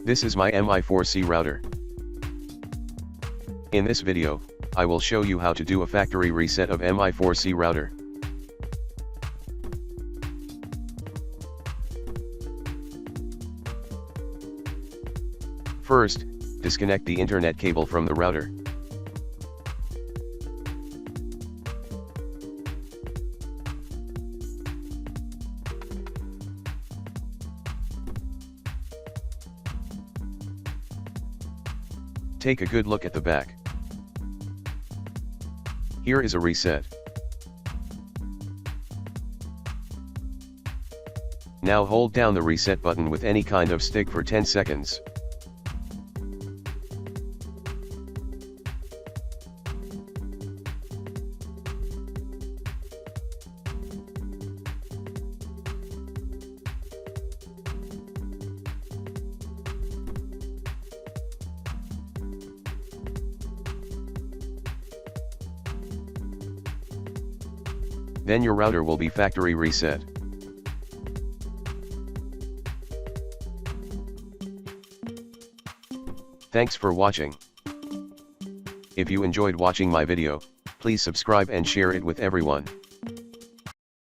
This is my MI4C router. In this video, I will show you how to do a factory reset of MI4C router. First, disconnect the internet cable from the router. Take a good look at the back. Here is a reset. Now hold down the reset button with any kind of stick for 10 seconds. Then your router will be factory reset. Thanks for watching. If you enjoyed watching my video, please subscribe and share it with everyone.